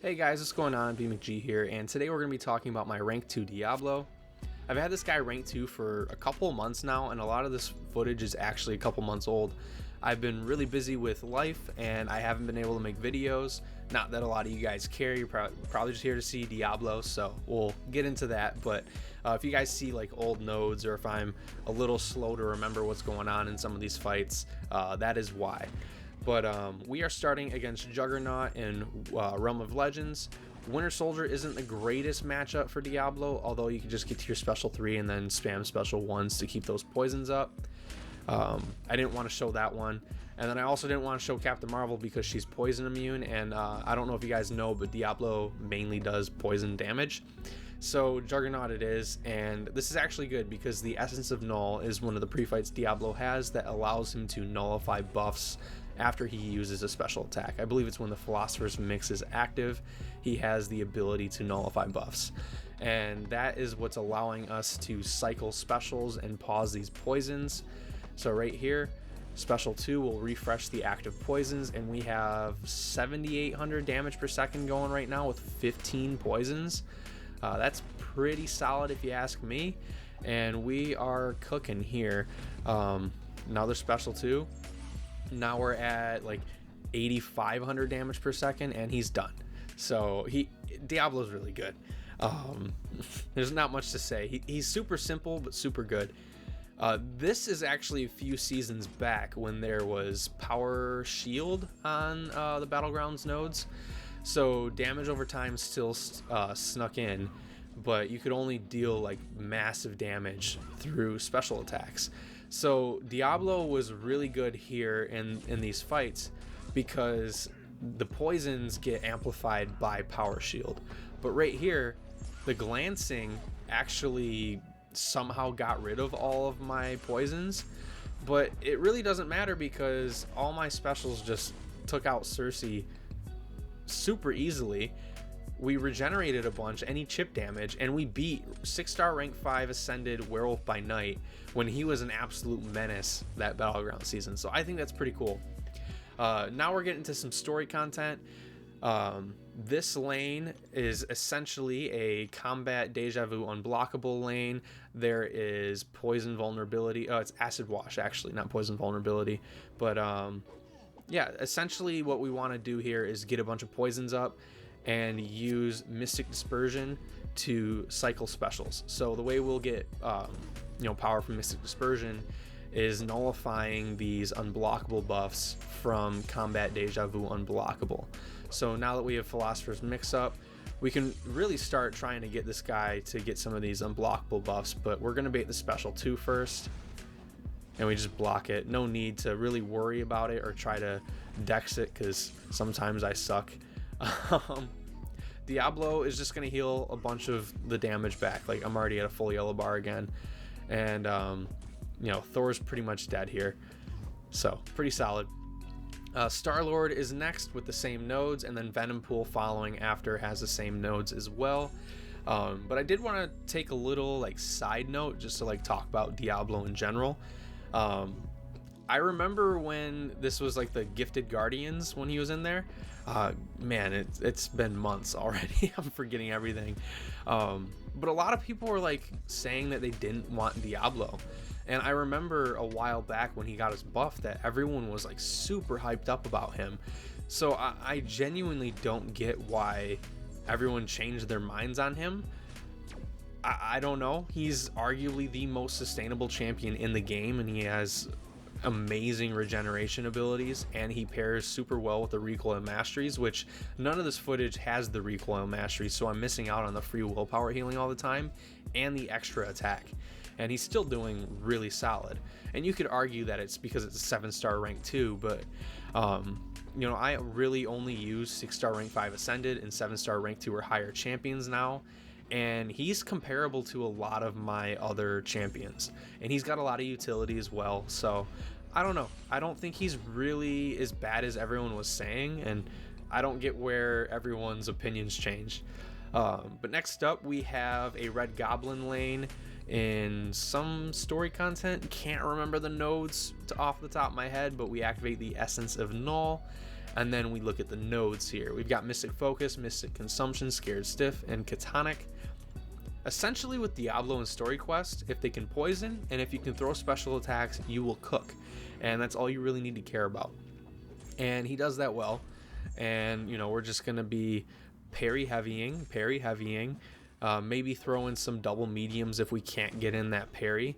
Hey guys, what's going on? BMcG here, and today we're going to be talking about my rank 2 Diablo. I've had this guy rank 2 for a couple months now, and a lot of this footage is actually a couple months old. I've been really busy with life, and I haven't been able to make videos. Not that a lot of you guys care, you're probably just here to see Diablo, so we'll get into that. But if you guys see like old nodes, or if I'm a little slow to remember what's going on in some of these fights, that is why. But we are starting against Juggernaut in Realm of Legends. Winter Soldier isn't the greatest matchup for Diablo, although you can just get to your special 3 and then spam special 1s to keep those poisons up. I didn't want to show that one. And then I also didn't want to show Captain Marvel because she's poison immune, and I don't know if you guys know, but Diablo mainly does poison damage. So Juggernaut it is, and this is actually good because the Essence of Null is one of the pre-fights Diablo has that allows him to nullify buffs after he uses a special attack. I believe it's when the Philosopher's Mix is active, he has the ability to nullify buffs. And that is what's allowing us to cycle specials and pause these poisons. So right here, Special 2 will refresh the active poisons, and we have 7,800 damage per second going right now with 15 poisons. That's pretty solid if you ask me, and we are cooking here. Another Special 2. Now we're at like 8,500 damage per second, and he's done. So Diablo's really good. There's not much to say. He's super simple but super good. This is actually a few seasons back when there was power shield on the Battlegrounds nodes. So damage over time still snuck in, but you could only deal like massive damage through special attacks. So Diablo was really good here in these fights because the poisons get amplified by power shield. But right here, the glancing actually somehow got rid of all of my poisons, but it really doesn't matter because all my specials just took out Cersei super easily. We regenerated a bunch, any chip damage, and we beat 6-star rank 5 ascended Werewolf by Night when he was an absolute menace that Battleground season. So I think that's pretty cool. Now we're getting to some story content. This lane is essentially a combat deja vu unblockable lane. There is poison vulnerability. It's acid wash actually, not poison vulnerability. But yeah, essentially what we want to do here is get a bunch of poisons up and use Mystic Dispersion to cycle specials. So the way we'll get power from Mystic Dispersion is nullifying these unblockable buffs from combat deja vu unblockable. So now that we have Philosopher's Mix up, we can really start trying to get this guy to get some of these unblockable buffs, but we're going to bait the special 2 first, and we just block it. No need to really worry about it or try to dex it, because sometimes I suck. Diablo is just going to heal a bunch of the damage back. Like, I'm already at a full yellow bar again, and Thor's pretty much dead here, so pretty solid. Star-Lord is next with the same nodes, and then Venompool following after has the same nodes as well. But I did want to take a little side note just to talk about Diablo in general. I remember when this was the Gifted Guardians when he was in there. Man, it's been months already. I'm forgetting everything. But a lot of people were saying that they didn't want Diablo. And I remember a while back when he got his buff that everyone was super hyped up about him. So I genuinely don't get why everyone changed their minds on him. I don't know. He's arguably the most sustainable champion in the game, and he has amazing regeneration abilities, and he pairs super well with the recoil masteries, which none of this footage has the recoil masteries, so I'm missing out on the free willpower healing all the time and the extra attack. And he's still doing really solid. And you could argue that it's because it's a 7-star rank 2, but I really only use 6-star rank 5 ascended and 7-star rank 2 or higher champions now. And he's comparable to a lot of my other champions, and he's got a lot of utility as well. So I don't know, I don't think he's really as bad as everyone was saying, and I don't get where everyone's opinions changed. But next up we have a Red Goblin lane in some story content. Can't remember the nodes off the top of my head, but we activate the Essence of Null. And then we look at the nodes here. We've got Mystic Focus, Mystic Consumption, Scared Stiff, and Catonic. Essentially with Diablo and Story Quest, if they can poison and if you can throw special attacks, you will cook. And that's all you really need to care about. And he does that well. And, you know, we're just going to be parry heavying, maybe throw in some double mediums if we can't get in that parry.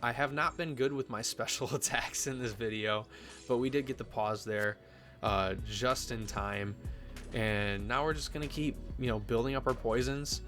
I have not been good with my special attacks in this video, but we did get the pause there just in time. And now we're just going to keep, you know, building up our poisons.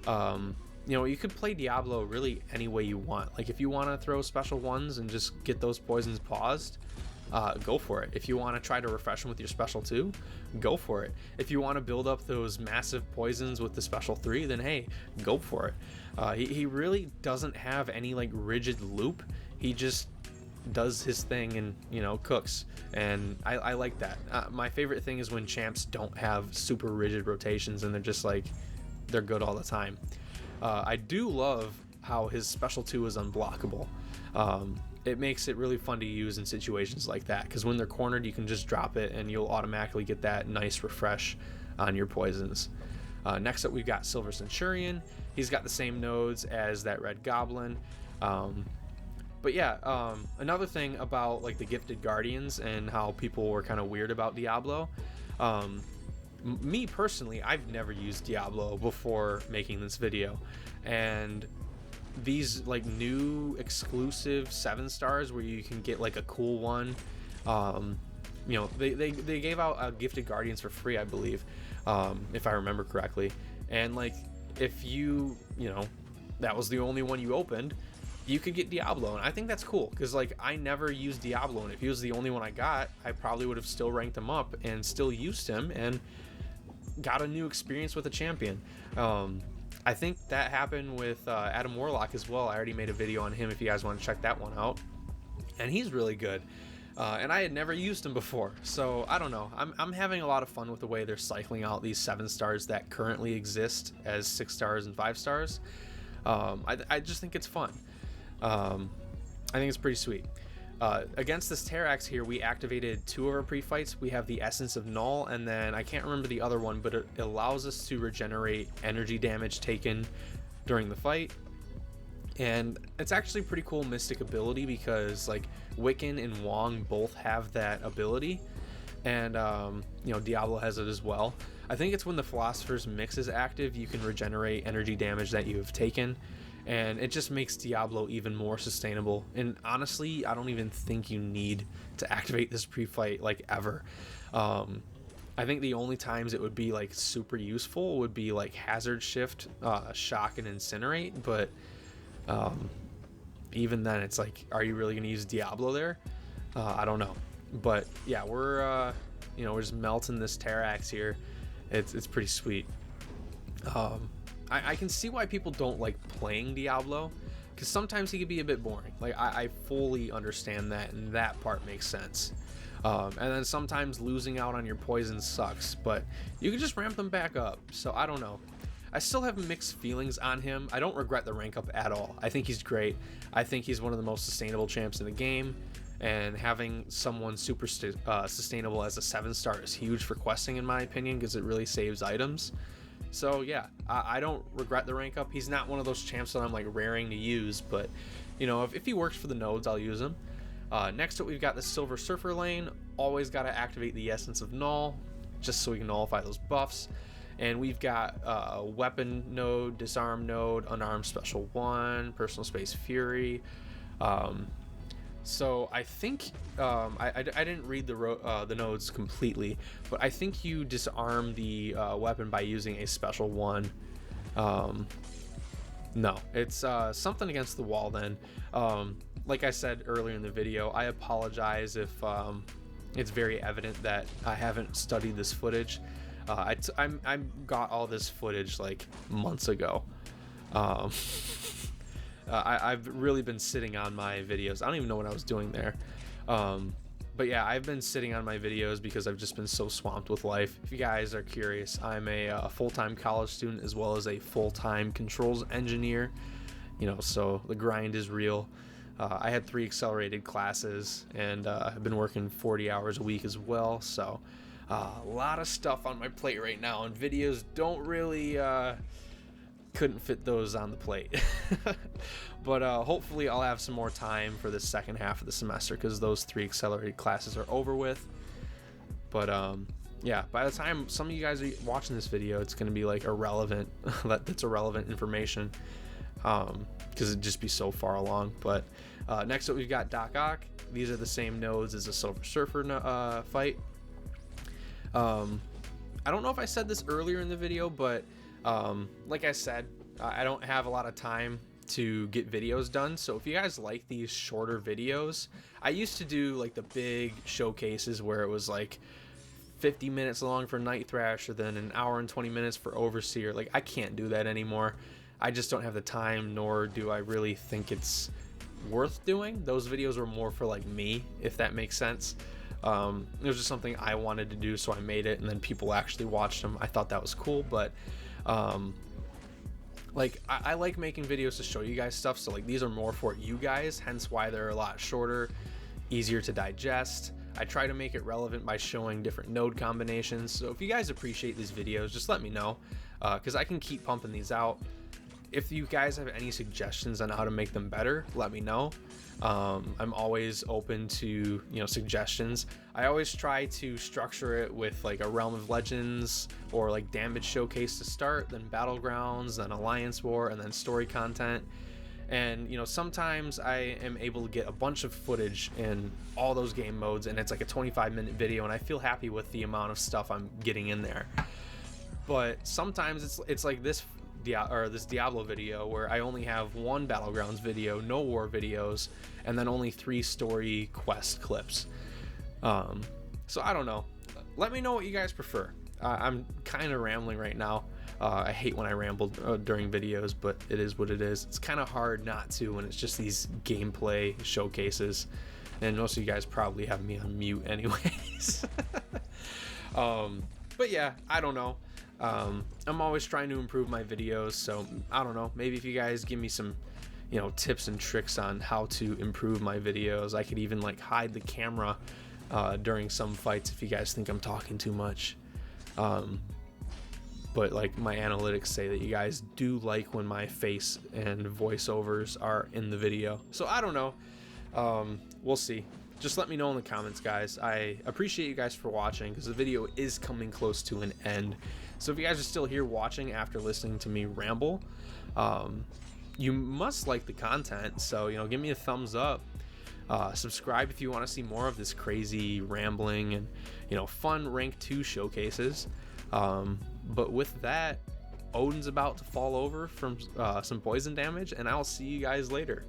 You know, you could play Diablo really any way you want. Like if you want to throw special ones and just get those poisons paused, go for it. If you want to try to refresh them with your special 2, go for it. If you want to build up those massive poisons with the special 3, then hey, go for it. He really doesn't have any like rigid loop. He just does his thing and, you know, cooks, and I like that. My favorite thing is when champs don't have super rigid rotations and they're just like, they're good all the time. I do love how his special 2 is unblockable. It makes it really fun to use in situations like that, because when they're cornered you can just drop it and you'll automatically get that nice refresh on your poisons. Next up we've got Silver Centurion. He's got the same nodes as that Red Goblin. But yeah, another thing about like the Gifted Guardians and how people were kind of weird about Diablo. Me personally, I've never used Diablo before making this video, and these like new exclusive 7 stars where you can get like a cool one, you know, they gave out Gifted Guardians for free, I believe, if I remember correctly. And like if you know, that was the only one you opened, you could get Diablo, and I think that's cool because like I never used Diablo, and if he was the only one I got, I probably would have still ranked him up and still used him and got a new experience with a champion. I think that happened with Adam Warlock as well. I already made a video on him if you guys want to check that one out, and he's really good. And I had never used him before, so I don't know. I'm having a lot of fun with the way they're cycling out these 7 stars that currently exist as 6 stars and 5 stars. I just think it's fun. I think it's pretty sweet. Against this Terrax here, we activated 2 of our pre-fights. We have the Essence of Null, and then I can't remember the other one, but it allows us to regenerate energy damage taken during the fight. And it's actually pretty cool mystic ability because like Wiccan and Wong both have that ability, and you know, Diablo has it as well. I think it's when the Philosopher's Mix is active, you can regenerate energy damage that you have taken, and it just makes Diablo even more sustainable. And honestly, I don't even think you need to activate this pre-fight like ever. I think the only times it would be like super useful would be like Hazard Shift, Shock, and Incinerate, but even then it's like, are you really gonna use Diablo there? I don't know. But yeah, we're you know, we're just melting this Terrax here. It's pretty sweet. I can see why people don't like playing Diablo, because sometimes he can be a bit boring. Like I fully understand that, and that part makes sense. And then sometimes losing out on your poison sucks, but you can just ramp them back up. So I don't know. I still have mixed feelings on him. I don't regret the rank up at all. I think he's great. I think he's one of the most sustainable champs in the game, and having someone super sustainable as a 7-star is huge for questing, in my opinion, because it really saves items. So yeah, I don't regret the rank up. He's not one of those champs that I'm like raring to use, but you know, if he works for the nodes, I'll use him. Next up, we've got the Silver Surfer lane. Always got to activate the Essence of Null, just so we can nullify those buffs. And we've got Weapon node, Disarm node, Unarmed Special 1, Personal Space Fury. So I think I didn't read the nodes completely, but I think you disarm the weapon by using a Special 1. No, it's something against the wall then. Like I said earlier in the video, I apologize if it's very evident that I haven't studied this footage. I got all this footage like months ago. I've really been sitting on my videos. I don't even know what I was doing there. But yeah, I've been sitting on my videos because I've just been so swamped with life. If you guys are curious, I'm a full-time college student as well as a full-time controls engineer. You know, so the grind is real. I had 3 accelerated classes, and I've been working 40 hours a week as well, so a lot of stuff on my plate right now, and videos don't really couldn't fit those on the plate. But hopefully I'll have some more time for the second half of the semester, because those 3 accelerated classes are over with. But yeah, by the time some of you guys are watching this video, it's going to be like irrelevant. That's irrelevant information, because it'd just be so far along. But next up, we've got Doc Ock. These are the same nodes as the Silver Surfer fight. I don't know if I said this earlier in the video, but like I said, I don't have a lot of time to get videos done. So if you guys like these shorter videos, I used to do like the big showcases where it was like 50 minutes long for Night Thrasher, then an hour and 20 minutes for Overseer. Like, I can't do that anymore. I just don't have the time, nor do I really think it's worth doing. Those videos were more for like me, if that makes sense. It was just something I wanted to do, so I made it, and then people actually watched them. I thought that was cool. But like, I like making videos to show you guys stuff, so like these are more for you guys, hence why they're a lot shorter, easier to digest. I try to make it relevant by showing different node combinations. So if you guys appreciate these videos, just let me know, because I can keep pumping these out. If you guys have any suggestions on how to make them better, let me know. I'm always open to, suggestions. I always try to structure it with like a Realm of Legends or like damage showcase to start, then Battlegrounds, then Alliance War, and then story content. And sometimes I am able to get a bunch of footage in all those game modes, and it's like a 25-minute video, and I feel happy with the amount of stuff I'm getting in there. But sometimes it's like this Diablo video where I only have 1 Battlegrounds video, no war videos, and then only 3 story quest clips. So I don't know. Let me know what you guys prefer. I'm kind of rambling right now. I hate when I ramble during videos, but it is what it is. It's kind of hard not to when it's just these gameplay showcases, and most of you guys probably have me on mute anyways. But yeah, I don't know. I'm always trying to improve my videos, so I don't know, maybe if you guys give me some tips and tricks on how to improve my videos. I could even like hide the camera during some fights if you guys think I'm talking too much. But like, my analytics say that you guys do like when my face and voiceovers are in the video, so I don't know. We'll see. Just let me know in the comments, guys. I appreciate you guys for watching, because the video is coming close to an end. So if you guys are still here watching after listening to me ramble, you must like the content. So give me a thumbs up. Subscribe if you want to see more of this crazy rambling and fun rank 2 showcases. But with that, Odin's about to fall over from some poison damage, and I'll see you guys later.